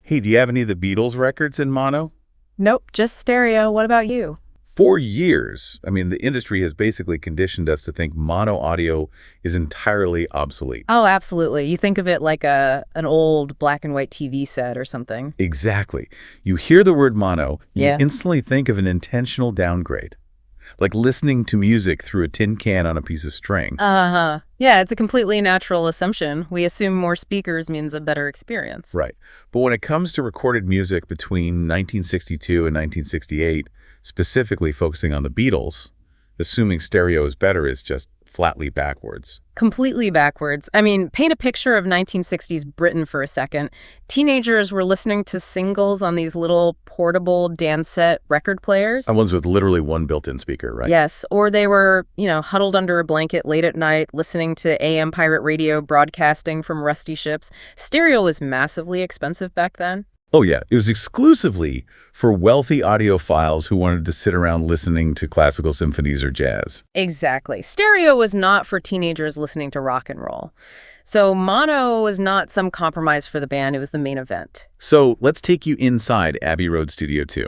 Hey, do you have any of the Beatles records in mono? Nope, just stereo. What about you? For years, the industry has basically conditioned us to think mono audio is entirely obsolete. Oh, absolutely. You think of it like an old black and white TV set or something. Exactly. You hear the word mono, you Yeah. instantly think of an intentional downgrade, like listening to music through a tin can on a piece of string. Uh-huh. Yeah, it's a completely natural assumption. We assume more speakers means a better experience. Right. But when it comes to recorded music between 1962 and 1968, specifically focusing on the Beatles, assuming stereo is better is just flatly backwards. Completely backwards. Paint a picture of 1960s Britain for a second. Teenagers were listening to singles on these little portable Dansette record players. And ones with literally one built-in speaker, right? Yes, or they were, huddled under a blanket late at night listening to AM pirate radio broadcasting from rusty ships. Stereo was massively expensive back then. Oh, yeah. It was exclusively for wealthy audiophiles who wanted to sit around listening to classical symphonies or jazz. Exactly. Stereo was not for teenagers listening to rock and roll. So mono was not some compromise for the band. It was the main event. So let's take you inside Abbey Road Studio 2.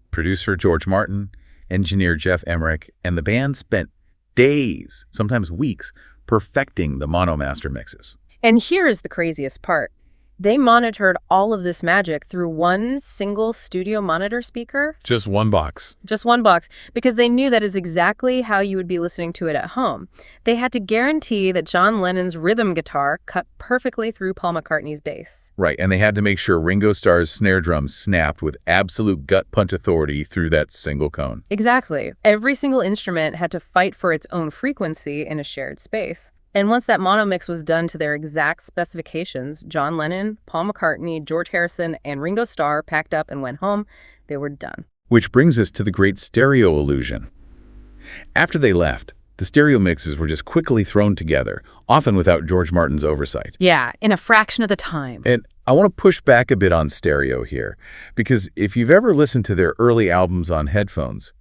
Producer George Martin, engineer Jeff Emmerich, and the band spent days, sometimes weeks, perfecting the mono master mixes. And here is the craziest part. They monitored all of this magic through one single studio monitor speaker. Just one box. Just one box, because they knew that is exactly how you would be listening to it at home. They had to guarantee that John Lennon's rhythm guitar cut perfectly through Paul McCartney's bass. Right, and they had to make sure Ringo Starr's snare drum snapped with absolute gut punch authority through that single cone. Exactly. Every single instrument had to fight for its own frequency in a shared space. And once that mono mix was done to their exact specifications, John Lennon, Paul McCartney, George Harrison, and Ringo Starr packed up and went home. They were done. Which brings us to the great stereo illusion. After they left, the stereo mixes were just quickly thrown together, often without George Martin's oversight. Yeah, in a fraction of the time. And I want to push back a bit on stereo here, because if you've ever listened to their early albums on headphones,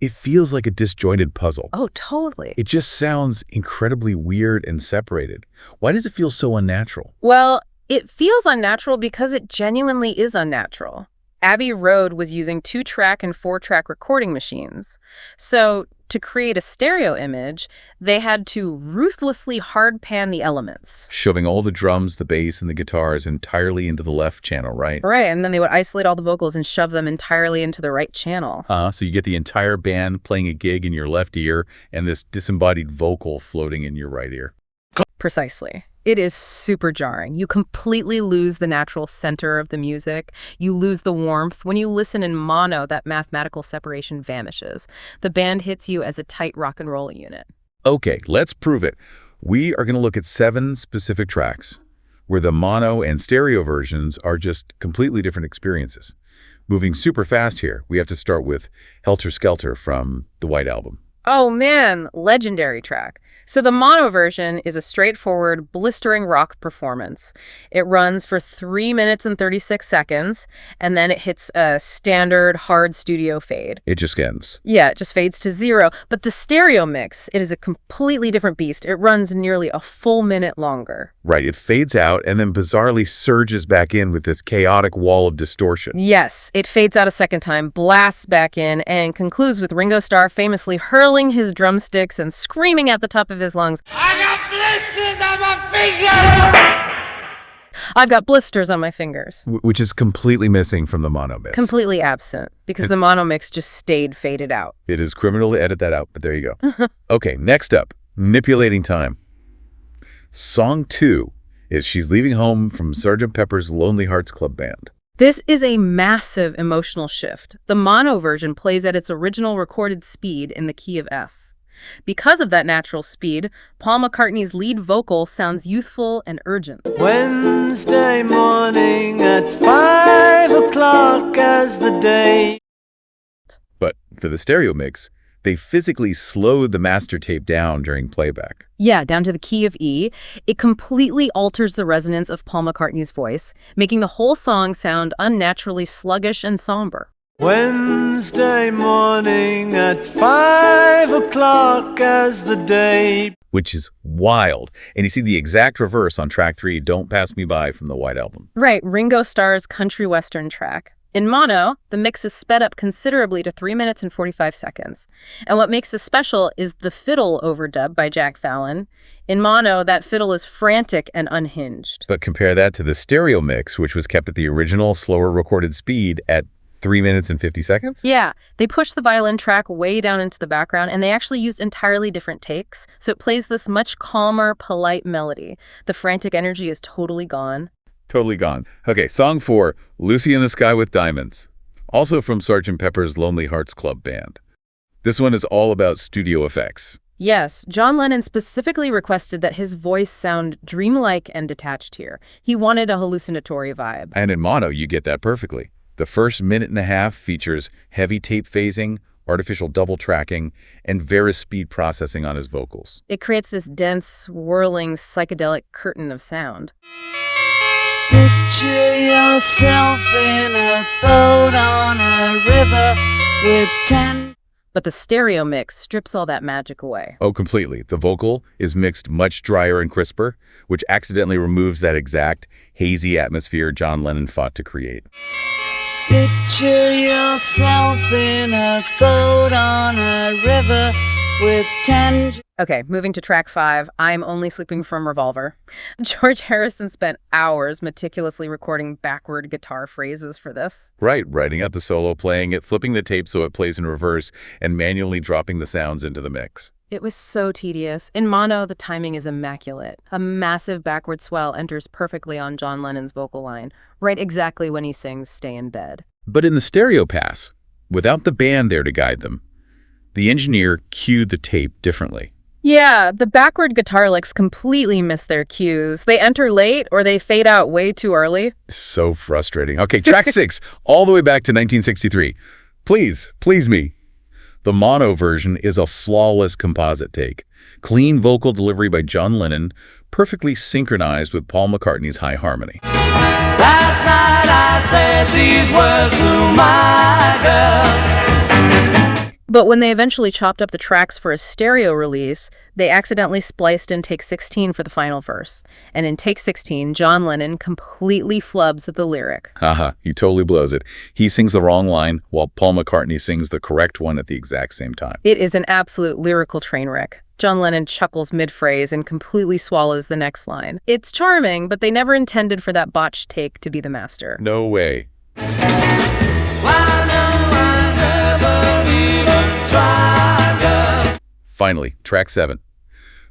it feels like a disjointed puzzle. Oh, totally. It just sounds incredibly weird and separated. Why does it feel so unnatural? Well, it feels unnatural because it genuinely is unnatural. Abbey Road was using 2-track and 4-track recording machines. So to create a stereo image, they had to ruthlessly hard pan the elements. Shoving all the drums, the bass, and the guitars entirely into the left channel, right? Right, and then they would isolate all the vocals and shove them entirely into the right channel. So you get the entire band playing a gig in your left ear and this disembodied vocal floating in your right ear. Precisely. It is super jarring. You completely lose the natural center of the music. You lose the warmth. When you listen in mono, that mathematical separation vanishes. The band hits you as a tight rock and roll unit. Okay, let's prove it. We are going to look at 7 specific tracks where the mono and stereo versions are just completely different experiences. Moving super fast here, we have to start with Helter Skelter from the White Album. Oh man, legendary track. So the mono version is a straightforward, blistering rock performance. It runs for 3 minutes and 36 seconds, and then it hits a standard hard studio fade. It just ends. Yeah, it just fades to 0. But the stereo mix, it is a completely different beast. It runs nearly a full minute longer. Right, it fades out and then bizarrely surges back in with this chaotic wall of distortion. Yes, it fades out a second time, blasts back in, and concludes with Ringo Starr famously hurling his drumsticks and screaming at the top of his lungs, "I got blisters on my fingers!" I've got blisters on my fingers. Which is completely missing from the mono mix. Completely absent, because the mono mix just stayed faded out. It is criminal to edit that out, but there you go. Okay, next up, Manipulating Time. Song 2 is She's Leaving Home from Sgt. Pepper's Lonely Hearts Club Band. This is a massive emotional shift. The mono version plays at its original recorded speed in the key of F. Because of that natural speed, Paul McCartney's lead vocal sounds youthful and urgent. Wednesday morning at 5 o'clock as the day. But for the stereo mix, they physically slowed the master tape down during playback. Yeah, down to the key of E. It completely alters the resonance of Paul McCartney's voice, making the whole song sound unnaturally sluggish and somber. Wednesday morning at 5 o'clock as the day. which is wild. And you see the exact reverse on track 3, Don't Pass Me By from the White Album. Right, Ringo Starr's country western track. In mono, the mix is sped up considerably to 3 minutes and 45 seconds. And what makes this special is the fiddle overdub by Jack Fallon. In mono, that fiddle is frantic and unhinged. But compare that to the stereo mix, which was kept at the original, slower recorded speed at 3 minutes and 50 seconds? Yeah, they pushed the violin track way down into the background, and they actually used entirely different takes. So it plays this much calmer, polite melody. The frantic energy is totally gone. Totally gone. Okay, song 4, Lucy in the Sky with Diamonds. Also from Sgt. Pepper's Lonely Hearts Club Band. This one is all about studio effects. Yes, John Lennon specifically requested that his voice sound dreamlike and detached here. He wanted a hallucinatory vibe. And in mono, you get that perfectly. The first minute and a half features heavy tape phasing, artificial double tracking, and Verispeed processing on his vocals. It creates this dense, swirling, psychedelic curtain of sound. Picture yourself in a boat on a river with 10. But the stereo mix strips all that magic away. Oh, completely. The vocal is mixed much drier and crisper, which accidentally removes that exact hazy atmosphere John Lennon fought to create. Picture yourself in a boat on a river with 10. Okay, moving to track 5, I'm Only Sleeping from Revolver. George Harrison spent hours meticulously recording backward guitar phrases for this. Right, writing out the solo, playing it, flipping the tape so it plays in reverse, and manually dropping the sounds into the mix. It was so tedious. In mono, the timing is immaculate. A massive backward swell enters perfectly on John Lennon's vocal line, right exactly when he sings Stay in Bed. But in the stereo pass, without the band there to guide them, the engineer cued the tape differently. Yeah, the backward guitar licks completely miss their cues. They enter late or they fade out way too early. So frustrating. Okay, track 6, all the way back to 1963. Please me. The mono version is a flawless composite take. Clean vocal delivery by John Lennon, perfectly synchronized with Paul McCartney's high harmony. Last night I said these words to my girl. But when they eventually chopped up the tracks for a stereo release, they accidentally spliced in take 16 for the final verse. And in take 16, John Lennon completely flubs the lyric. Haha, he totally blows it. He sings the wrong line, while Paul McCartney sings the correct one at the exact same time. It is an absolute lyrical train wreck. John Lennon chuckles mid-phrase and completely swallows the next line. It's charming, but they never intended for that botched take to be the master. No way. Finally, track 7,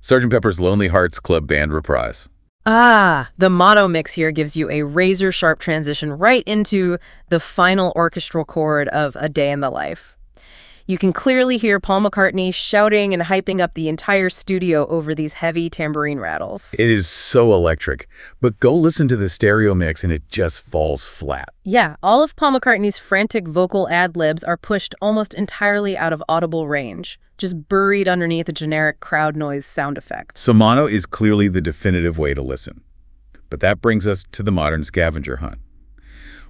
Sgt. Pepper's Lonely Hearts Club Band reprise. The mono mix here gives you a razor-sharp transition right into the final orchestral chord of A Day in the Life. You can clearly hear Paul McCartney shouting and hyping up the entire studio over these heavy tambourine rattles. It is so electric, but go listen to the stereo mix and it just falls flat. Yeah, all of Paul McCartney's frantic vocal ad-libs are pushed almost entirely out of audible range, just buried underneath a generic crowd noise sound effect. So mono is clearly the definitive way to listen. But that brings us to the modern scavenger hunt.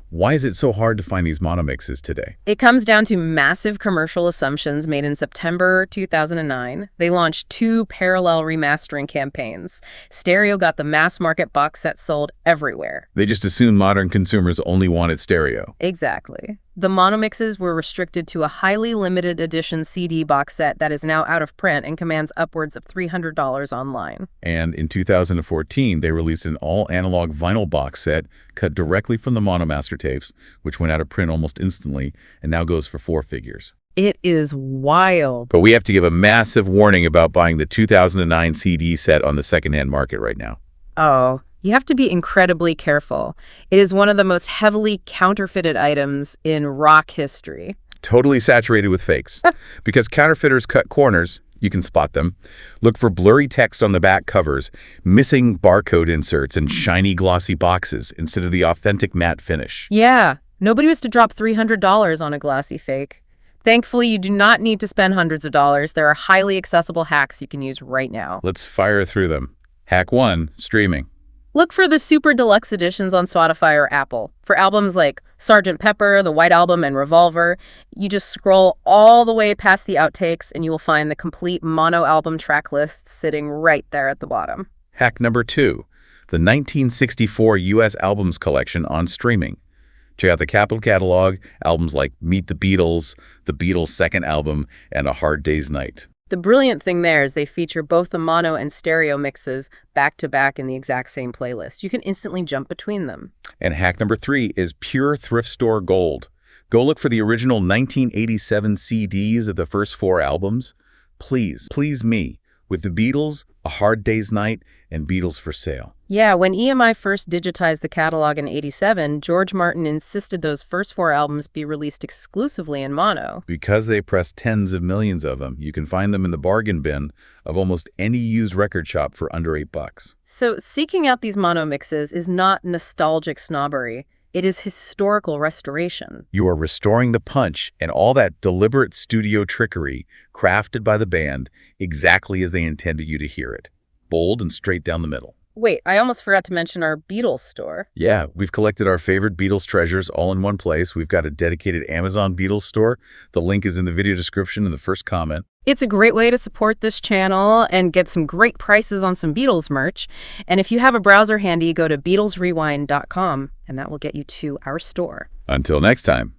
Why is it so hard to find these mono mixes today? It comes down to massive commercial assumptions made in September 2009. They launched 2 parallel remastering campaigns. Stereo got the mass market box set sold everywhere. They just assumed modern consumers only wanted stereo. Exactly. The mono mixes were restricted to a highly limited edition CD box set that is now out of print and commands upwards of $300 online. And in 2014, they released an all-analog vinyl box set cut directly from the monomaster tapes, which went out of print almost instantly and now goes for 4 figures. It is wild. But we have to give a massive warning about buying the 2009 CD set on the secondhand market right now. Oh, you have to be incredibly careful. It is one of the most heavily counterfeited items in rock history. Totally saturated with fakes. Because counterfeiters cut corners, you can spot them. Look for blurry text on the back covers, missing barcode inserts, and shiny glossy boxes instead of the authentic matte finish. Yeah, nobody was to drop $300 on a glossy fake. Thankfully, you do not need to spend hundreds of dollars. There are highly accessible hacks you can use right now. Let's fire through them. Hack 1, streaming. Look for the super deluxe editions on Spotify or Apple. For albums like Sgt. Pepper, The White Album, and Revolver, you just scroll all the way past the outtakes and you will find the complete mono album track lists sitting right there at the bottom. Hack number 2, the 1964 U.S. albums collection on streaming. Check out the Capitol catalog, albums like Meet the Beatles' second album, and A Hard Day's Night. The brilliant thing there is they feature both the mono and stereo mixes back to back in the exact same playlist. You can instantly jump between them. And hack number 3 is pure thrift store gold. Go look for the original 1987 CDs of the first 4 albums. Please, please me, with the Beatles, A Hard Day's Night, and Beatles for Sale. Yeah, when EMI first digitized the catalog in '87, George Martin insisted those first 4 albums be released exclusively in mono. Because they pressed tens of millions of them, you can find them in the bargain bin of almost any used record shop for under $8. So seeking out these mono mixes is not nostalgic snobbery. It is historical restoration. You are restoring the punch and all that deliberate studio trickery crafted by the band exactly as they intended you to hear it. Bold and straight down the middle. Wait, I almost forgot to mention our Beatles store. Yeah, we've collected our favorite Beatles treasures all in one place. We've got a dedicated Amazon Beatles store. The link is in the video description in the first comment. It's a great way to support this channel and get some great prices on some Beatles merch. And if you have a browser handy, go to BeatlesRewind.com, and that will get you to our store. Until next time,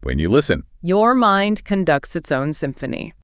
when you listen. Your mind conducts its own symphony.